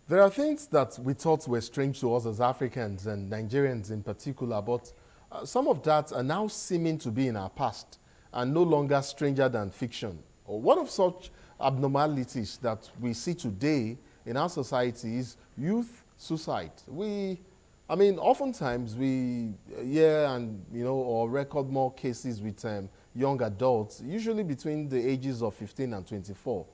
There are things that we thought were strange to us as Africans and Nigerians in particular, but some of that are now seeming to be in our past and no longer stranger than fiction. One of such abnormalities that we see today in our society is youth suicide. Oftentimes we hear and or record more cases with young adults, usually between the ages of 15 and 24.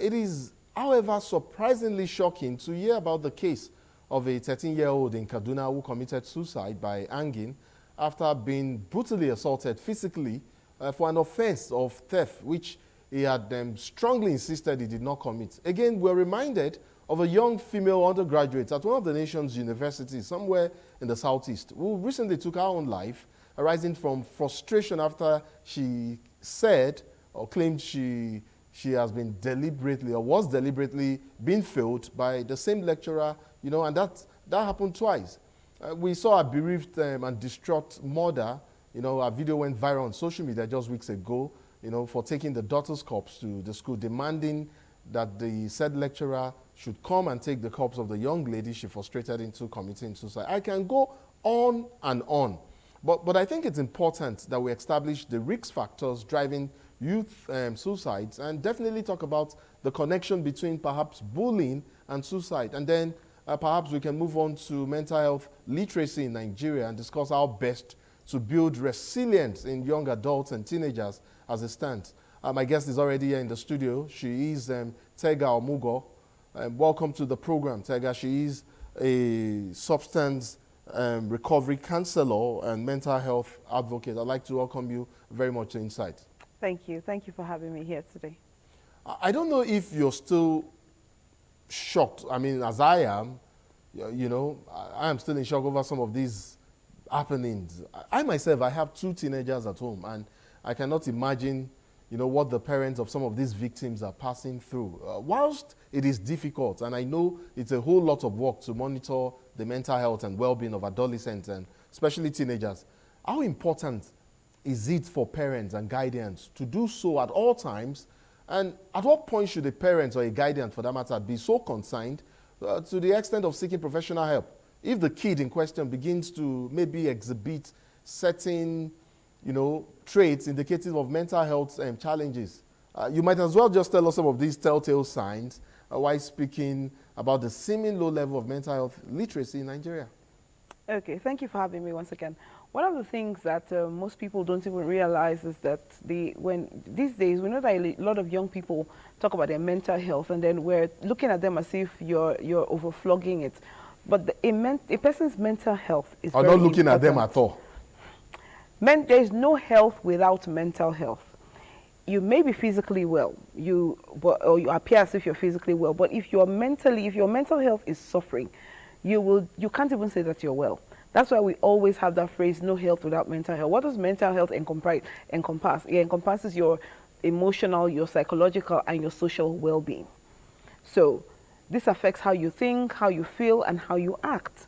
It is, however, surprisingly shocking to hear about the case of a 13-year-old in Kaduna who committed suicide by hanging after being brutally assaulted physically for an offense of theft, which he had strongly insisted he did not commit. Again, we're reminded of a young female undergraduate at one of the nation's universities somewhere in the southeast who recently took her own life, arising from frustration after she said or claimed she has been deliberately or was deliberately being failed by the same lecturer, and that happened twice. We saw a bereaved and distraught mother. A video went viral on social media just weeks ago, for taking the daughter's corpse to the school, demanding that the said lecturer should come and take the corpse of the young lady she frustrated into committing suicide. I can go on and on, but I think it's important that we establish the risk factors driving youth suicides and definitely talk about the connection between perhaps bullying and suicide. And then perhaps we can move on to mental health literacy in Nigeria and discuss how best to build resilience in young adults and teenagers as it stands. My guest is already here in the studio. She is Tega Omugo. Welcome to the program, Tega. She is a substance recovery counselor and mental health advocate. I'd like to welcome you very much to Insight. Thank you. Thank you for having me here today. I don't know if you're still shocked. As I am, I am still in shock over some of these happenings. I myself, I have two teenagers at home, and I cannot imagine, what the parents of some of these victims are passing through. Whilst it is difficult, and I know it's a whole lot of work to monitor the mental health and well-being of adolescents and especially teenagers, how important is it for parents and guardians to do so at all times? And at what point should a parent or a guardian, for that matter, be so concerned to the extent of seeking professional help if the kid in question begins to maybe exhibit certain, traits indicative of mental health challenges? You might as well just tell us some of these telltale signs while speaking about the seeming low level of mental health literacy in Nigeria. Okay, thank you for having me once again. One of the things that most people don't even realize is that these days we know that a lot of young people talk about their mental health, and then we're looking at them as if you're overflogging it. But a person's mental health is very important. I'm not looking at them at all. There is no health without mental health. You may be physically well, or you appear as if you're physically well, but if your mental health is suffering, you can't even say that you're well. That's why we always have that phrase, no health without mental health. What does mental health encompass? It encompasses your emotional, your psychological, and your social well-being. So this affects how you think, how you feel, and how you act.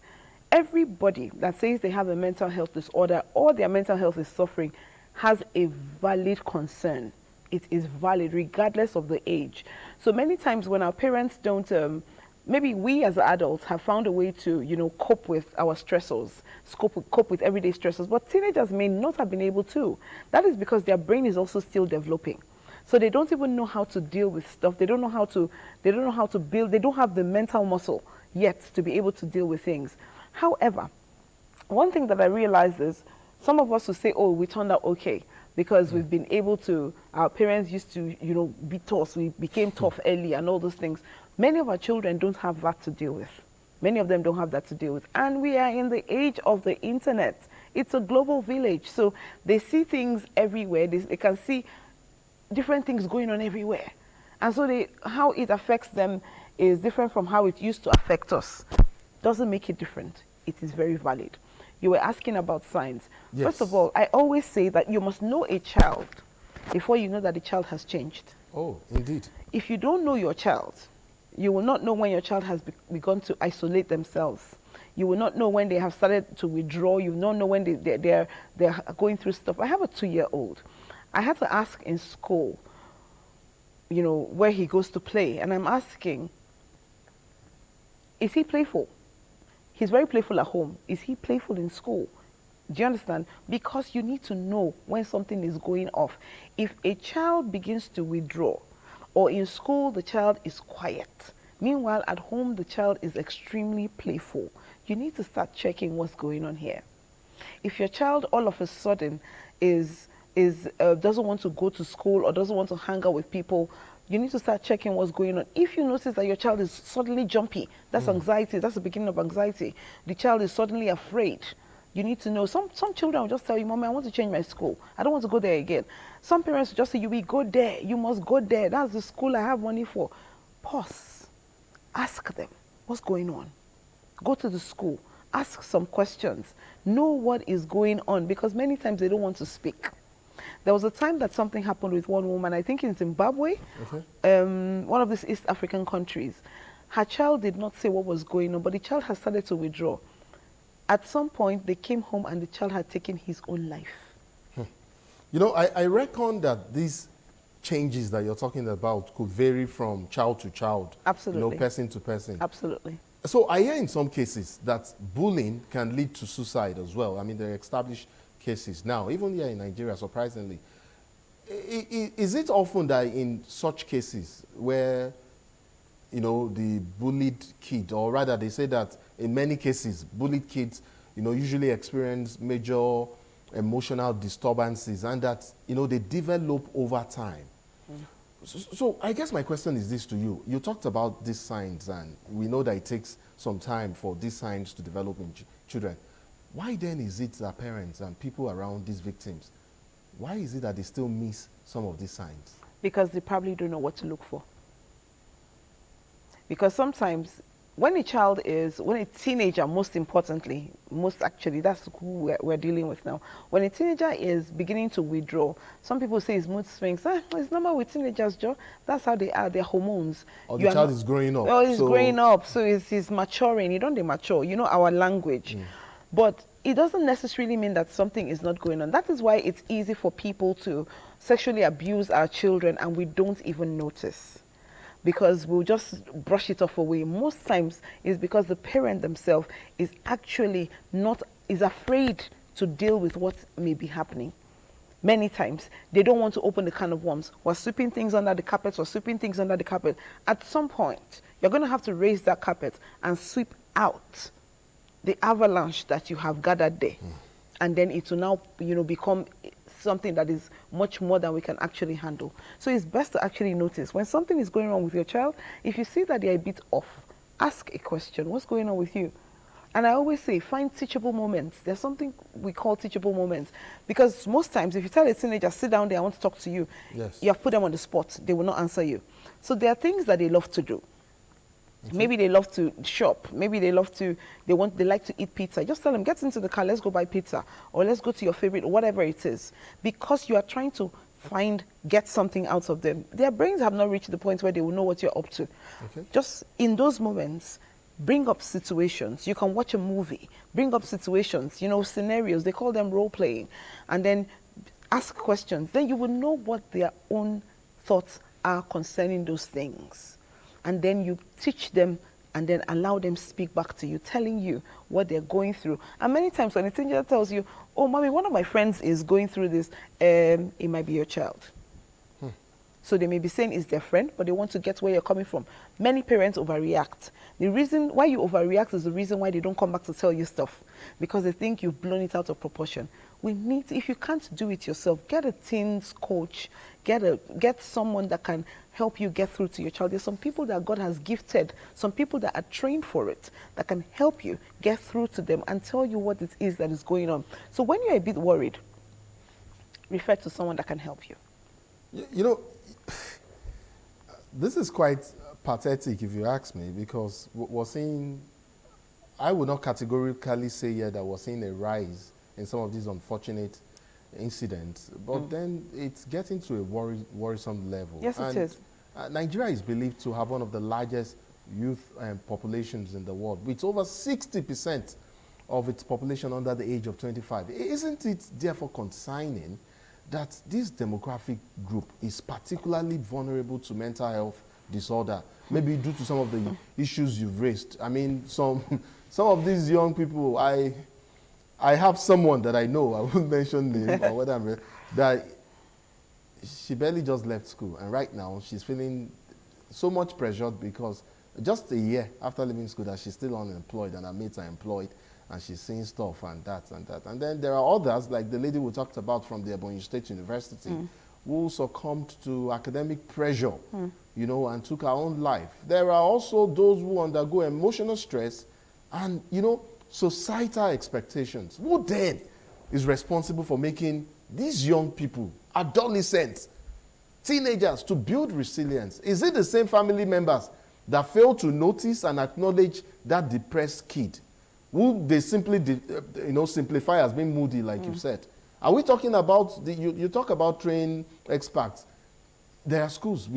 Everybody that says they have a mental health disorder or their mental health is suffering has a valid concern. It is valid regardless of the age. So many times when our parents don't, maybe we as adults have found a way to, cope with our stressors, cope with everyday stressors, but teenagers may not have been able to. That is because their brain is also still developing. So they don't even know how to deal with stuff. They don't know how to build, they don't have the mental muscle yet to be able to deal with things. However, one thing that I realized is some of us will say, oh, we turned out okay because we've been able to, our parents used to, be tough. We became tough early and all those things. Many of our children don't have that to deal with. Many of them don't have that to deal with. And we are in the age of the internet. It's a global village. So they see things everywhere. They can see different things going on everywhere. And so how it affects them is different from how it used to affect us. Doesn't make it different. It is very valid. You were asking about signs. Yes. First of all, I always say that you must know a child before you know that the child has changed. Oh, indeed. If you don't know your child, you will not know when your child has begun to isolate themselves. You will not know when they have started to withdraw. You will not know when they're going through stuff. I have a 2-year-old. I had to ask in school, where he goes to play. And I'm asking, Is he playful? He's very playful at home. Is he playful in school? Do you understand? Because you need to know when something is going off. If a child begins to withdraw, or in school the child is quiet, meanwhile at home the child is extremely playful, you need to start checking what's going on here. If your child all of a sudden doesn't want to go to school or doesn't want to hang out with people, you need to start checking what's going on. If you notice that your child is suddenly jumpy, that's anxiety, that's the beginning of anxiety. The child is suddenly afraid. You need to know. Some children will just tell you, Mommy, I want to change my school. I don't want to go there again. Some parents will just say, you will go there. You must go there. That's the school I have money for. Pause. Ask them, what's going on? Go to the school. Ask some questions. Know what is going on, because many times they don't want to speak. There was a time that something happened with one woman, I think in Zimbabwe, one of these East African countries. Her child did not say what was going on, but the child had started to withdraw. At some point, they came home and the child had taken his own life. You know, I reckon that these changes that you're talking about could vary from child to child. Absolutely. You know, person to person. Absolutely. So I hear in some cases that bullying can lead to suicide as well. I mean, there are established cases now, even here in Nigeria, surprisingly. Is it often that in such cases where, you know, the bullied kid, or rather they say that in many cases, bullied kids, you know, usually experience major emotional disturbances, and that, you know, they develop over time? So I guess my question is this to you. You talked about these signs, and we know that it takes some time for these signs to develop in children. Why then is it that parents and people around these victims, why is it that they still miss some of these signs? Because they probably don't know what to look for. Because sometimes when a teenager, most importantly, that's who we're dealing with now. When a teenager is beginning to withdraw, some people say it's mood swings. It's normal with teenagers, Joe. That's how they are, their hormones. Or the child is growing up. Oh, he's growing up, so he's maturing. You don't mature, you know our language. But it doesn't necessarily mean that something is not going on. That is why it's easy for people to sexually abuse our children and we don't even notice, because we'll just brush it off away. Most times it's because the parent themselves is actually is afraid to deal with what may be happening. Many times they don't want to open the can of worms. We're sweeping things under the carpet, At some point, you're going to have to raise that carpet and sweep out the avalanche that you have gathered there. And then it will now, you know, become something that is much more than we can actually handle. So it's best to actually notice when something is going on with your child. If you see that they're a bit off, ask a question. What's going on with you? And I always say, find teachable moments. There's something we call teachable moments. Because most times, if you tell a teenager, sit down there, I want to talk to you, you have put them on the spot. They will not answer you. So there are things that they love to do. Maybe they love to shop. Maybe they like to eat pizza. Just tell them, get into the car, let's go buy pizza. Or let's go to your favorite, or whatever it is. Because you are trying to get something out of them. Their brains have not reached the point where they will know what you're up to. Just in those moments, bring up situations. You can watch a movie. Bring up situations, you know, scenarios. They call them role playing. And then ask questions. Then you will know what their own thoughts are concerning those things. And then you teach them and then allow them speak back to you, telling you what they're going through. And many times when a teenager tells you, oh, mommy, one of my friends is going through this, it might be your child. So they may be saying it's their friend, but they want to get where you're coming from. Many parents overreact. The reason why you overreact is the reason why they don't come back to tell you stuff, because they think you've blown it out of proportion. If you can't do it yourself, get a teens coach, get someone that can help you get through to your child. There's some people that God has gifted, some people that are trained for it, that can help you get through to them and tell you what it is that is going on. So when you're a bit worried, refer to someone that can help you. You know, this is quite pathetic if you ask me, because we're seeing, I would not categorically say here that we're seeing a rise in some of these unfortunate incidents, but then it's getting to a worrisome level. Yes, it is. Nigeria is believed to have one of the largest youth populations in the world, with over 60% of its population under the age of 25. Isn't it therefore concerning that this demographic group is particularly vulnerable to mental health disorder? maybe due to some of the issues you've raised. I mean, some of these young people, I have someone that I know, I won't mention name or whatever, that she barely just left school, and right now she's feeling so much pressured because just a year after leaving school that she's still unemployed and her mates are employed, and she's seeing stuff and that and that. And then there are others, like the lady we talked about from the Abuja State University, who succumbed to academic pressure, you know, and took her own life. There are also those who undergo emotional stress and, you know, societal expectations. Who then is responsible for making these young people, adolescents, teenagers, to build resilience? Is it the same family members that fail to notice and acknowledge that depressed kid, who they simply you know, simplify as being moody, like you said? Are we talking about, you talk about trained experts. There are schools,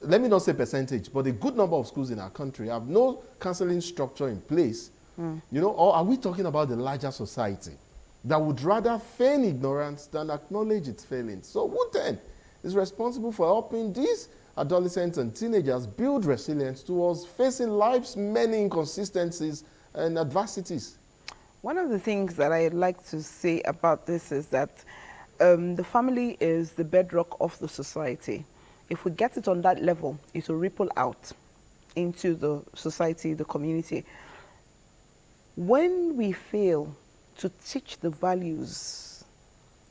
let me not say percentage, but a good number of schools in our country have no counseling structure in place, you know, or are we talking about the larger society that would rather feign ignorance than acknowledge its failings? So who then is responsible for helping these adolescents and teenagers build resilience towards facing life's many inconsistencies and adversities? One of the things that I'd like to say about this is that the family is the bedrock of the society. If we get it on that level, it will ripple out into the society, the community. When we fail to teach the values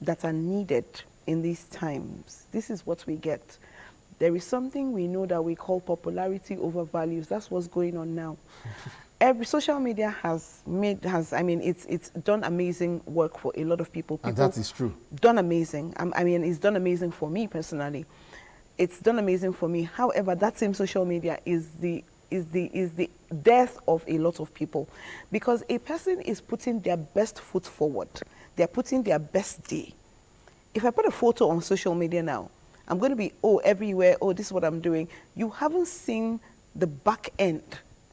that are needed in these times, this is what we get. There is something we know that we call popularity over values. That's what's going on now. Every social media it's done amazing work for a lot of people. And that is true. Done amazing. I mean, it's done amazing for me personally. It's done amazing for me. However, that same social media is the death of a lot of people, because a person is putting their best foot forward. They're putting their best day. If I put a photo on social media now, I'm going to be, everywhere, this is what I'm doing. You haven't seen the back end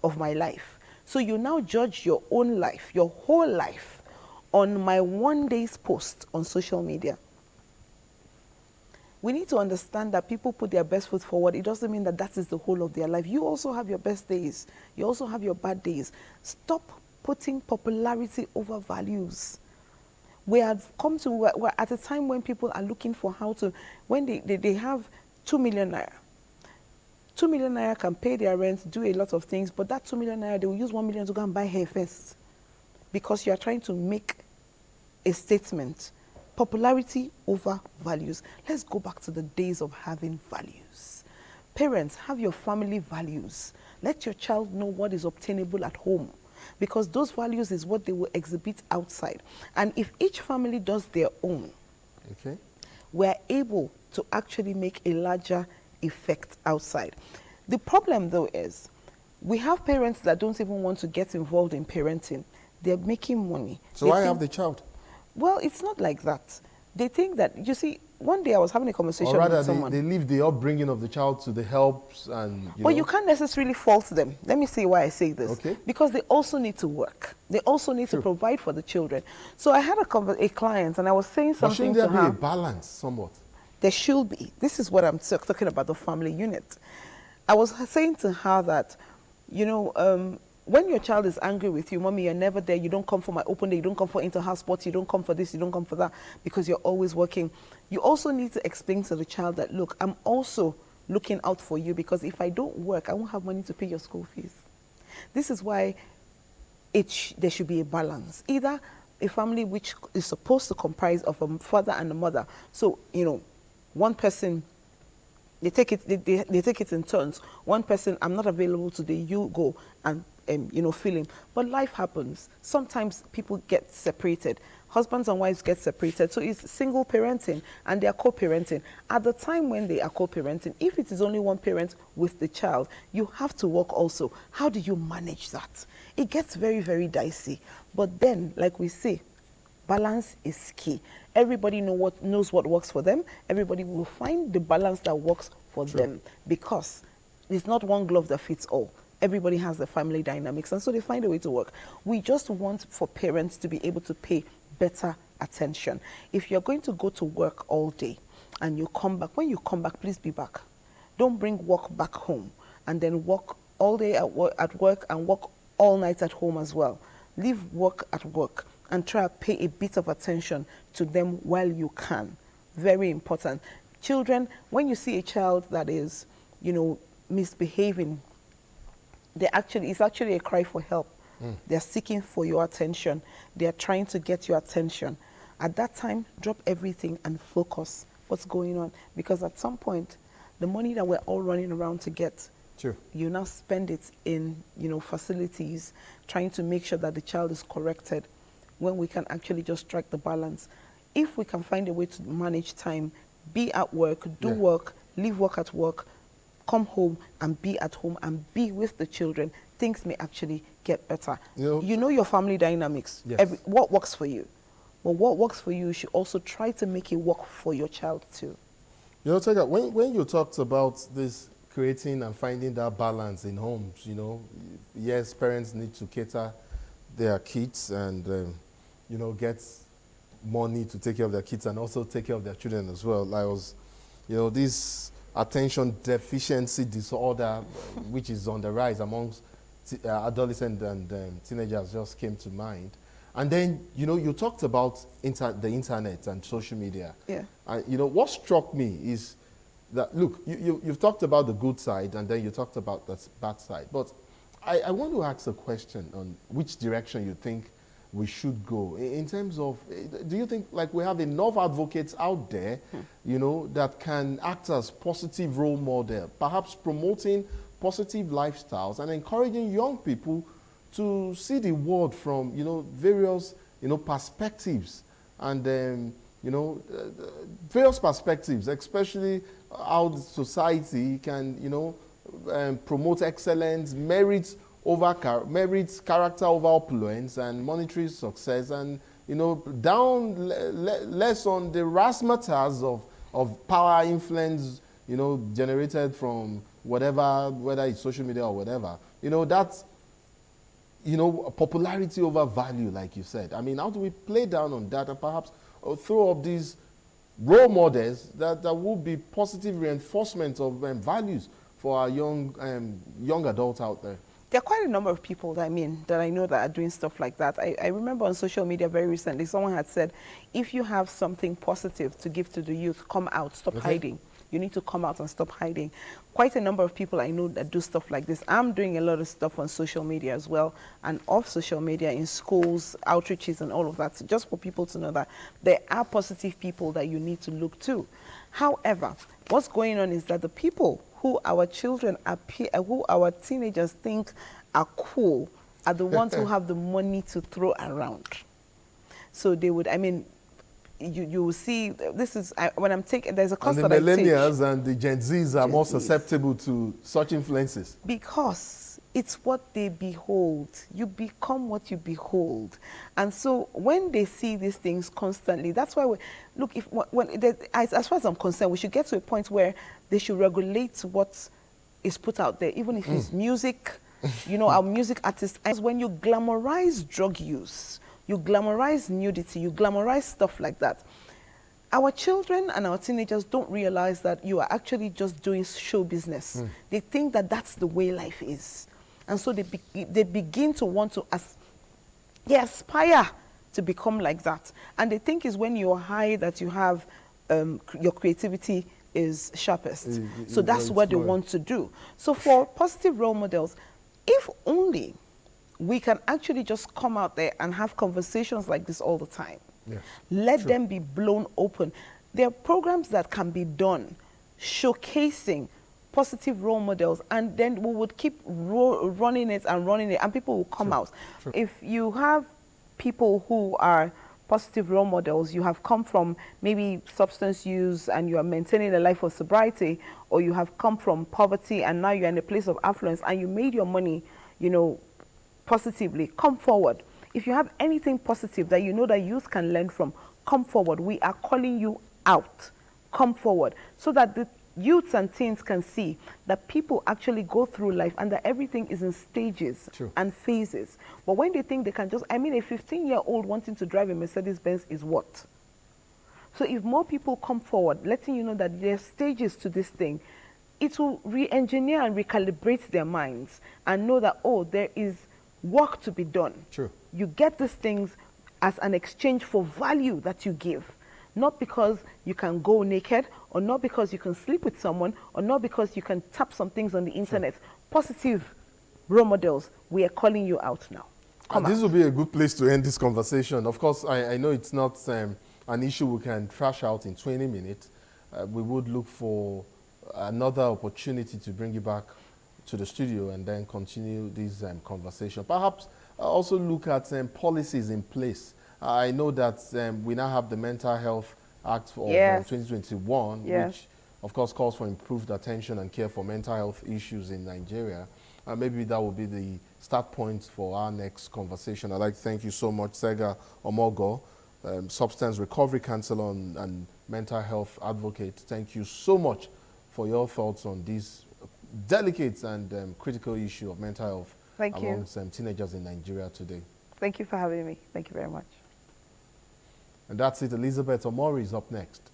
of my life. So you now judge your own life, your whole life, on my one day's post on social media. We need to understand that people put their best foot forward. It doesn't mean that that is the whole of their life. You also have your best days. You also have your bad days. Stop putting popularity over values. We have come to, we're at a time when people are looking for how to, when they have 2 million naira. 2 million naira can pay their rent, do a lot of things, but that 2 million naira, they will use 1 million to go and buy hair first, because you are trying to make a statement. Popularity over values. Let's go back to the days of having values. Parents, have your family values. Let your child know what is obtainable at home, because those values is what they will exhibit outside. And if each family does their own, we're able to actually make a larger effect outside. The problem, though, is we have parents that don't even want to get involved in parenting. They're making money. So why have the child? Well, it's not like that. They think that, you see, one day I was having a conversation with someone. They leave the upbringing of the child to the helps and, you can't necessarily fault them. Let me see why I say this. Okay. Because they also need to work. They also need to provide for the children. So I had a client, and I was saying something to her. But shouldn't there be a balance somewhat? There should be. This is what I'm talking about, the family unit. I was saying to her that, when your child is angry with you, mommy, you're never there, you don't come for my open day, you don't come for inter-house sports, you don't come for this, you don't come for that, because you're always working. You also need to explain to the child that, look, I'm also looking out for you, because if I don't work, I won't have money to pay your school fees. This is why there should be a balance. Either a family which is supposed to comprise of a father and a mother. So, one person, they take it in turns. One person, I'm not available today, you go and fill in. But life happens. Sometimes people get separated. Husbands and wives get separated. So it's single parenting, and they are co-parenting. At the time when they are co-parenting, if it is only one parent with the child, you have to work also. How do you manage that? It gets very, very dicey. But then, like we say, balance is key. Everybody knows what works for them. Everybody will find the balance that works for them, because it's not one glove that fits all. Everybody has the family dynamics, and so they find a way to work. We just want for parents to be able to pay better attention. If you're going to go to work all day and you come back, when you come back, please be back. Don't bring work back home and then work all day at work and work all night at home as well. Leave work at work and try to pay a bit of attention to them while you can. Very important. Children, when you see a child that is, misbehaving, it's actually a cry for help. They're seeking for your attention. They're trying to get your attention. At that time, drop everything and focus what's going on. Because at some point, the money that we're all running around to get, True. you now spend it in, facilities, trying to make sure that the child is corrected, when we can actually just strike the balance. If we can find a way to manage time, be at work, do work, leave work at work, come home and be at home and be with the children, things may actually get better. You know your family dynamics. Yes. What works for you? Well, what works for you should also try to make it work for your child too. Tega, when you talked about this creating and finding that balance in homes, yes, parents need to cater their kids and, get money to take care of their kids and also take care of their children as well. This attention deficiency disorder, which is on the rise amongst adolescents and teenagers, just came to mind. And then, you talked about the internet and social media. Yeah. And, what struck me is that, look, you've talked about the good side and then you talked about the bad side. But I want to ask a question on which direction you think we should go in terms of, do you think we have enough advocates out there, that can act as positive role model, perhaps promoting positive lifestyles and encouraging young people to see the world from, various, perspectives and, various perspectives, especially how the society can, promote excellence, merits, character over opulence and monetary success and, down less on the razzmatazz of power influence, generated from whatever, whether it's social media or whatever. That's, popularity over value, like you said. I mean, how do we play down on that and perhaps throw up these role models that will be positive reinforcement of values for our young adults out there? There are quite a number of people that I know that are doing stuff like that. I remember on social media very recently, someone had said, if you have something positive to give to the youth, come out, stop hiding. You need to come out and stop hiding. Quite a number of people I know that do stuff like this. I'm doing a lot of stuff on social media as well and off social media in schools, outreaches and all of that. So just for people to know that there are positive people that you need to look to. However, what's going on is that the people who our children who our teenagers think are cool are the ones who have the money to throw around. So they would, you will see, this is, when I'm taking, there's a course that I take. And the millennials and the Gen Zs are more susceptible to such influences. Because it's what they behold. You become what you behold. And so when they see these things constantly, that's why as far as I'm concerned, we should get to a point where they should regulate what is put out there, even if it's music, our music artists. And when you glamorize drug use, you glamorize nudity, you glamorize stuff like that, our children and our teenagers don't realize that you are actually just doing show business. They think that that's the way life is. And so they begin to want to, they aspire to become like that. And they think is when you're high that you have, your creativity is sharpest. So that's what they want to do. So for positive role models, if only we can actually just come out there and have conversations like this all the time. Yes, Let them be blown open. There are programs that can be done showcasing positive role models, and then we would keep running it, and people will come out. True. If you have people who are positive role models, you have come from maybe substance use and you are maintaining a life of sobriety, or you have come from poverty and now you're in a place of affluence and you made your money, positively, come forward. If you have anything positive that you know that youth can learn from, come forward. We are calling you out. Come forward. So that the youths and teens can see that people actually go through life and that everything is in stages and phases. But when they think they can just, a 15-year-old wanting to drive a Mercedes-Benz is what? So if more people come forward, letting you know that there are stages to this thing, it will re-engineer and recalibrate their minds and know that, oh, there is work to be done. True. You get these things as an exchange for value that you give. Not because you can go naked, or not because you can sleep with someone, or not because you can tap some things on the internet. Sure. Positive role models, we are calling you out now. This will be a good place to end this conversation. Of course, I know it's not an issue we can trash out in 20 minutes. We would look for another opportunity to bring you back to the studio and then continue this conversation. Perhaps also look at policies in place. I know that we now have the Mental Health Act of 2021, which of course calls for improved attention and care for mental health issues in Nigeria. Maybe that will be the start point for our next conversation. I'd like to thank you so much, Sega Omogo, substance recovery counselor and mental health advocate. Thank you so much for your thoughts on this delicate and critical issue of mental health amongst teenagers in Nigeria today. Thank you for having me. Thank you very much. And that's it. Elizabeth Omori is up next.